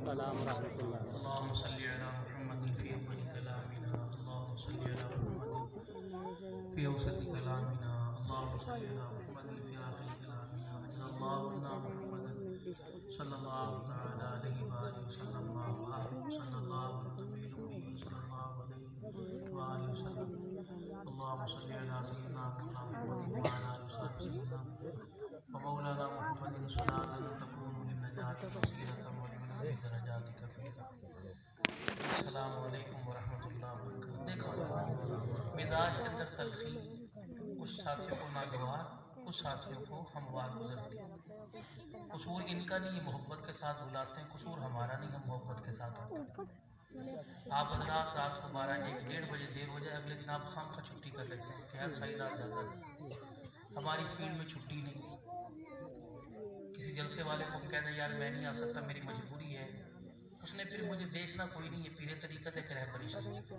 السلام ورحمۃ اللہ۔ اللهم صل على محمد في أول كلامنا، اللهم صل على محمد في أوسط كلامنا، اللهم صل على محمد في آخر كلامنا، أجل الله عنا محمدا صلى الله تعالى عليه وآله وسلم، صلى الله على النبي الأمي صلى الله عليه وآله وسلم، اللهم صل على سيدنا محمد وعلى آله وصحبه سيدنا ومولانا محمد صلاة تكون للنجاة وسيلة ولمن درجاتك فيها۔ السلام علیکم ورحمۃ اللہ وبرکاتہ۔ دیکھو مزاج کے اندر تلخی کچھ ساتھیوں کو ناگوار، کچھ ساتھیوں کو ہموار گزرتی ہے۔ قصور ان کا نہیں، محبت کے ساتھ بلاتے ہیں، قصور ہمارا نہیں، ہم محبت کے ساتھ ہوتے ہیں۔ آپ حضرات رات کو 12 1 1:30 بجے دیر ہو جائے، اگلے دن آپ خام خواہ چھٹی کر لیتے ہیں کہ یار صحیح رات جاتا تھا، ہماری اسپیڈ میں چھٹی نہیں۔ کسی جلسے والے کو کہہ دیں یار میں نہیں آ سکتا، میری مجبوری ہے، اس نے پھر مجھے دیکھنا کوئی نہیں، یہ پیرے طریقت ہے کہ رہبری شریف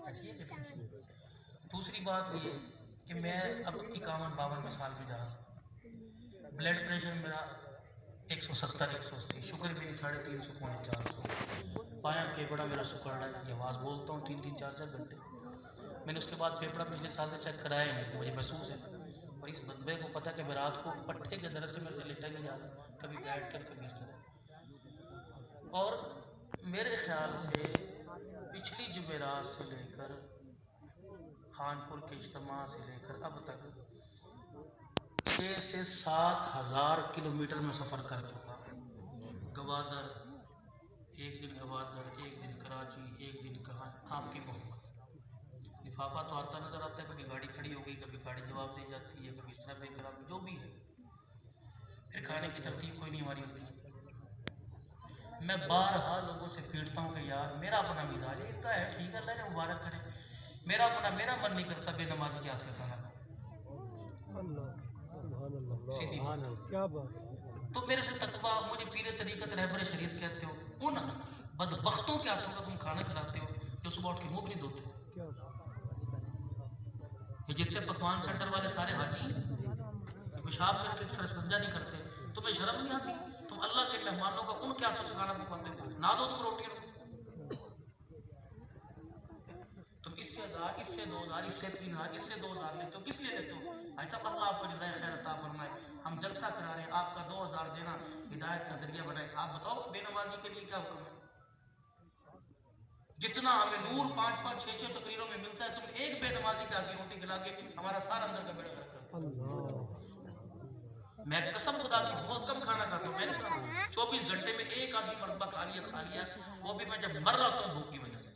ایسی ہے کہ دوسری بات یہ کہ میں اب 51-52 سال میں جا رہا ہوں، بلڈ پریشر میرا 170 180، شوگر میری 350 پونے 400، پایا پھیپڑا میرا سکڑ رہا ہے، یہ آواز بولتا ہوں 3 4 گھنٹے، میں نے اس کے بعد پھیپڑا پچھلے سال سے چیک کرایا نہیں، مجھے محسوس ہے، اور اس بدبے کو پتہ کہ میں رات کو پٹھے کے درد سے میرے سے لٹا نہیں جا رہا، کبھی بیٹھ کر کبھی اس طرح۔ اور میرے خیال سے پچھلی جمعرات سے لے کر خانپور کے اجتماع سے لے کر اب تک 6 سے 7 ہزار کلومیٹر میں سفر کر چکا ہوں۔ گوادر، ایک دن گوادر، ایک دن کراچی، ایک دن کہاں، آپ کی محبت۔ لفافہ تو آتا نظر آتا ہے، کبھی گاڑی کھڑی ہو گئی، کبھی گاڑی جواب دے جاتی ہے، کبھی اس طرح بے قرار، جو بھی ہے، پھر کھانے کی ترتیب کوئی نہیں ہماری ہوتی۔ میں بارہا لوگوں سے پیٹتا ہوں کہ یار میرا اپنا مزاج ہے، ان کا ہے ٹھیک ہے، اللہ نے مبارک کرے، میرا من نہیں کرتا بے نمازی کے ہاتھ کا کھانا کھاؤں۔ تو میرے سے تقویٰ، مجھے پیر طریقت رہبر شریعت کہتے ہو، ان بدبختوں کے ہاتھوں کا تم کھانا کھلاتے ہو جو صبح اٹھ کے منہ بھی نہیں دھوتے۔ یہ جتنے پکوان سینٹر والے سارے حاجی ہیں، پیشاب کر کے سر سجدہ نہیں کرتے، تمہیں شرم نہیں آتی؟ تم اللہ کے مہمانوں کا ان کے ہاتھوں سے کھانا پکواتے ہو، نہ دو تم روٹی رکھو، تم اس سے 1000 اس سے 2000 اس سے 3000 اس سے 2000 لیتے ہو، کس لیے لیتے ہو؟ ایسا اللہ آپ کو جزائے خیر عطا فرمائے، ہم جلسہ کرا رہے ہیں، آپ کا 2000 دینا ہدایت کا ذریعہ بنائے، آپ بتاؤ بے نمازی کے لیے کیا حکم ہے؟ جتنا ہمیں نور 5 6 تقریروں میں ملتا ہے، تم ایک بے نمازی کا روٹی کھلا کے ہمارا سارا اندر کا بیڑا غرق کر دو۔ میں قسم خدا کی بہت کم کھانا کھاتا ہوں، میں نے کہا 24 گھنٹے میں ایک آدمی مرتبہ کھا لیا، وہ بھی میں جب مر رہا ہوں بھوک کی وجہ سے۔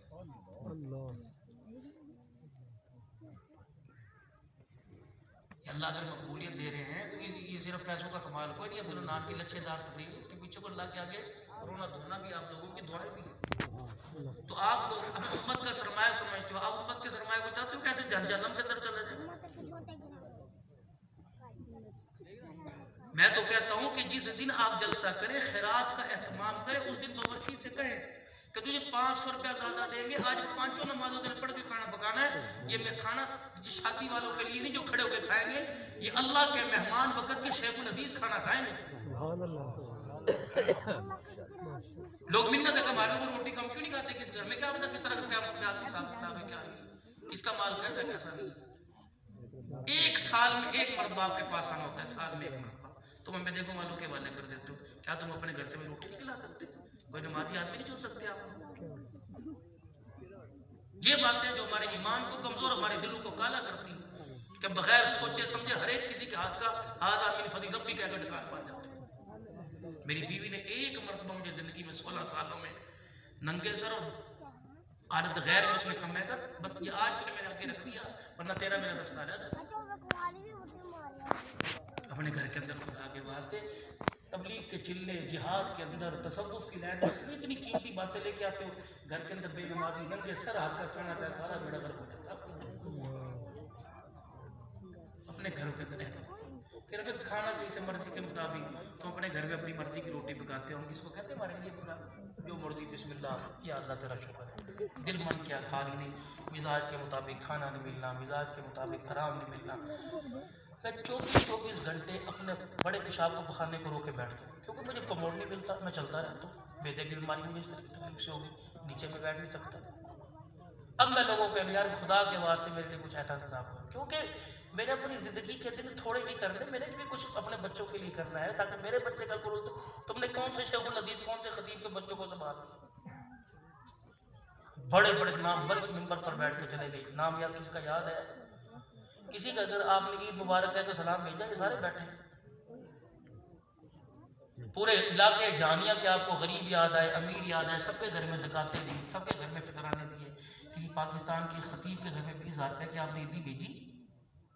اللہ اگر مقبولیت دے رہے ہیں تو یہ صرف پیسوں کا کمال کوئی نہیں ہے، عبد النان کی لچھے دار تقریر، اس کے پیچھے کو اللہ کے آگے رونا دھونا بھی آپ لوگوں کی دعائیں بھی ہیں۔ تو آپ لوگ اپنی امت کا سرمایہ سمجھتے ہو، آپ امت کے سرمایہ کو چاہتے ہو کیسے جہنم کے اندر چلا جائے؟ میں تو کہتا ہوں کہ جس دن آپ جلسہ کریں، خیرات کا اہتمام کریں، اس دن باورچی سے کہیں کہ تجھے 500 روپیہ زیادہ دیں گے، آج 5 نمازوں دن پڑھ کے کھانا پکانا ہے، یہ میں کھانا شادی والوں کے لیے نہیں جو کھڑے ہو کے کھائیں گے، یہ اللہ کے مہمان وقت کے شیخ الحدیث کھانا کھائیں گے۔ لوگ منت ہے کہ ہمارے لوگ روٹی کم کیوں نہیں کھاتے، کس گھر میں کیا پتا کس طرح کا کیا حساب کتاب ہے، کیا ہے اس کا مال کیسا نہیں۔ ایک سال میں ایک مرتبہ آپ کے پاس آنا ہوتا ہے، سال میں ایک مرتبہ، تم ہمیں دیکھو والوں کے حوالے کر دیتے ہو، کیا تم اپنے گھر سے بھی روٹی نہیں کھلا سکتے؟ کوئی نمازی آدمی نہیں چن سکتے آپ؟ یہ باتیں جو ہمارے ایمان کو کمزور، ہمارے دلوں کو کالا کرتی ہیں کہ بغیر سوچے سمجھے ہر ایک کسی کے ہاتھ کا آدھا من فضل ربی کہہ کر ڈکار پا جاتے ہیں۔ میری بیوی نے ایک مرتبہ مجھے زندگی میں 16 سالوں میں ننگے سر اور عادت غیر میں اس نے کہا، میں کہا بس یہ آج تو نے میرے آگے رکھ دیا، ورنہ تیرا میرا رستہ رہ جاتا۔ اپنے گھر کے اندر خدا کے واسطے تبلیغ کے چلے، جہاد کے اندر تصوف کی لائن میں اتنی قیمتی باتیں لے کے آتے ہو، گھر کے اندر بے نمازی ننگے سر ہاتھ کا کھانا کا سارا بیڑا غرق ہو جاتا۔ اپنے گھروں کے اندر پھر اگر کھانا کسی مرضی کے مطابق، تو اپنے گھر میں اپنی مرضی کی روٹی پکاتے ہوں، اس کو کہتے ہیں ہمارے لیے پکا جو مرضی، بسم اللہ، یا اللہ تیرا شکر ہے، دل من کیا کھا نہیں، مزاج کے مطابق کھانا نہیں ملنا، مزاج کے مطابق آرام نہیں ملنا، میں 24 گھنٹے اپنے بڑے پیشاب کو بخارنے کو رو کے بیٹھتا ہوں، کیونکہ مجھے کموڈ نہیں ملتا، میں چلتا رہتا ہوں، بیدے کی بیماری مجھے اس طرح کی تکلیف سے ہوگی، نیچے میں بیٹھ نہیں سکتا۔ اب میں لوگوں کے یار خدا کے واسطے میرے لیے کچھ ایسا انتظام کرو، کیونکہ میں نے اپنی زندگی کے دن تھوڑے نہیں کرنے، میں نے بھی کچھ اپنے بچوں کے لیے کرنا ہے، تاکہ میرے بچے کل کو تو تم نے کون سے شیخ الحدیث کون سے خطیب کے بچوں کو سنبھالا، بڑے بڑے نام بڑے ممبر پر بیٹھ کے چلے گئے، نام یا کس کا یاد ہے؟ کسی کا اگر آپ نے عید مبارک کہہ کے سلام بھیجا، یہ سارے بیٹھے ہیں۔ پورے علاقے جانیا کہ آپ کو غریب یاد آئے، امیر یاد آئے، سب کے گھر میں زکاتیں دی، سب کے گھر میں فطرانے دیے، کسی پاکستان کے خطیب کے گھر میں 20,000 روپے کی آپ نے عیدی بھیجی،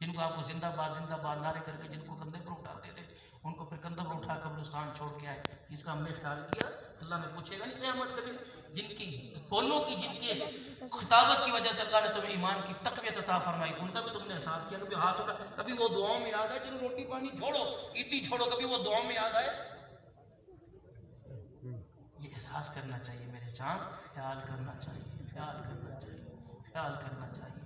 جن کو آپ کو زندہ باد نعرے کر کے جن کو کندھے پر اٹھاتے تھے، ان کو پھر کندھوں پر اٹھا قبرستان چھوڑ کے آئے، جس کا ہم نے خیال کیا اللہ میں پوچھے گا نہیں قیامت کبھی، جن کی بولوں کی جن کے خطابت کی وجہ سے اللہ نے تمہیں ایمان کی تقویت عطا فرمائی، ان کا بھی تم نے احساس کیا، کبھی ہاتھ اٹھا، کبھی وہ دعاؤں میں یاد آئے، چلو روٹی پانی چھوڑو عیدی چھوڑو، کبھی وہ دعاؤں میں یاد آئے۔ یہ احساس کرنا چاہیے میرے جان، خیال کرنا چاہیے، خیال کرنا چاہیے، خیال کرنا چاہیے،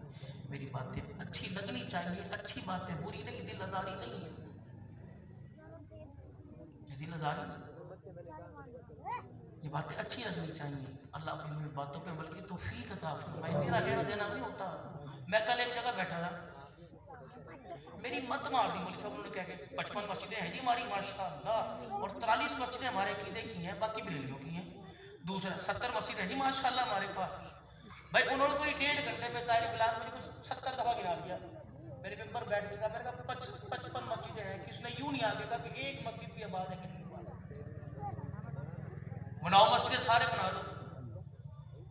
میری باتیں اچھی لگنی چاہیے، اچھی باتیں بری نہیں، دل آزاری نہیں ہے، دل آزاری یہ باتیں اچھی لگنی چاہیے، اللہ اپنی باتوں پہ عمل کی توفیق عطا فرمائے، میرا لینا دینا نہیں ہوتا۔ میں کل ایک جگہ بیٹھا تھا، میری مت مار دی مولوی صاحب، انہوں نے کہا کہ 55 مسجدیں ہیں جی ہماری ماشاءاللہ، اور 43 مسجدیں ہمارے عقیدے کی ہیں، باقی بریلویوں کی ہیں، دوسرا 70 مسجد ہیں جی ماشاءاللہ ہمارے پاس۔ بھائی انہوں نے کوئی 1.5 گھنٹے میں طاہر بلال مجھے کو 70 دفعہ گنا دیا، میرے ممبر بیٹھ کے کہا، میں نے کہا 55 مسجدیں ہیں، کس نے یوں نہیں آگے کہا کہ ایک مسجد بھی آباد ہے کہ نہیں آباد، بناؤ مسجدیں سارے بنا دو،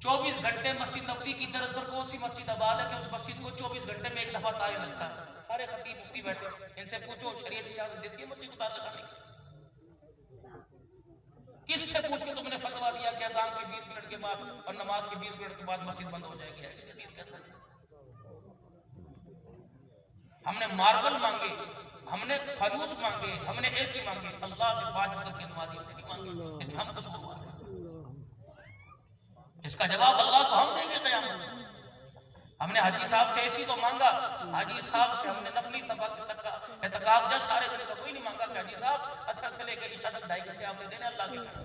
24 گھنٹے مسجد نبوی کی درس پر کون سی مسجد آباد ہے کہ اس مسجد کو 24 گھنٹے میں ایک دفعہ تالا لگتا ہے؟ سارے خطیب مفتی بیٹھے، ان سے پوچھو شریعت اجازت دیتی ہے مسجد کو تالا لگانے کی؟ کس سے پوچھ کے تم نے فتوا دیا کہ اذان کے 20 منٹ کے بعد اور نماز کے 20 منٹ کے بعد مسجد بند ہو جائے گی؟ حدیث کے اندر ہم نے ماربل مانگے، ہم نے فلوس مانگے، ہم نے اے سی مانگے، اللہ سے 5 وقت کی نمازی ہم نے نہیں مانگی، اس میں ہم کچھ ہوا، اس کا جواب اللہ کو ہم دیں گے قیامت میں۔ ہم نے حاجی صاحب سے ایسی تو مانگا، حاجی صاحب سے ہم نے نفلی اعتکاف جا سارے دن کا کوئی نہیں مانگا کہ حاجی صاحب اثر سے لے کے عشاء تک 2.5 گھنٹے آپ نے دینے اللہ کے گھر۔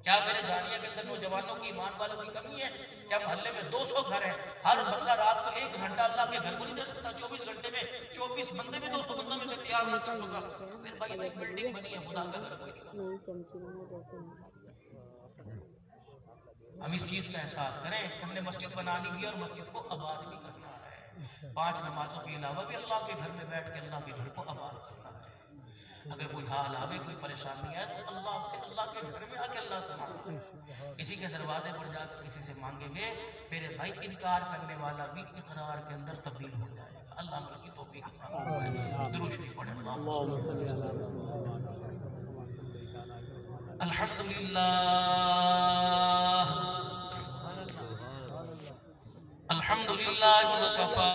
کیا میرے جانیے کے اندر نوجوانوں کی ایمان والوں کی کمی ہے؟ کیا محلے میں 200 گھر ہیں، ہر بندہ رات کو 1 گھنٹہ اللہ کے گھر کو نہیں دے سکتا؟ 24 گھنٹے میں 24 بندے بھی 200 بندوں میں سے تیار نہ کر سکا، پھر بھائی ایک بلڈنگ بنی ہے خدا کا گھر کوئی نہیں۔ ہم اس چیز کا احساس کریں کہ ہم نے مسجد بنانی بھی اور مسجد کو آباد بھی کرنا ہے، 5 نمازوں کے علاوہ بھی اللہ کے گھر میں بیٹھ کے اللہ کے گھر کو آباد کرنا ہے۔ اگر کوئی حال آوے، کوئی پریشانی ہے تو اللہ سے، اللہ کے گھر میں آ کے اللہ سے مانگے، کسی کے دروازے پر جا کے کسی سے مانگیں گے میرے بھائی، انکار کرنے والا بھی اقرار کے اندر تبدیل ہو جائے گا۔ اللہ ہم کی توفیق عطا فرمائے۔ درود شریف پڑھیں۔ الحمدللہ الحمدللہ وکفی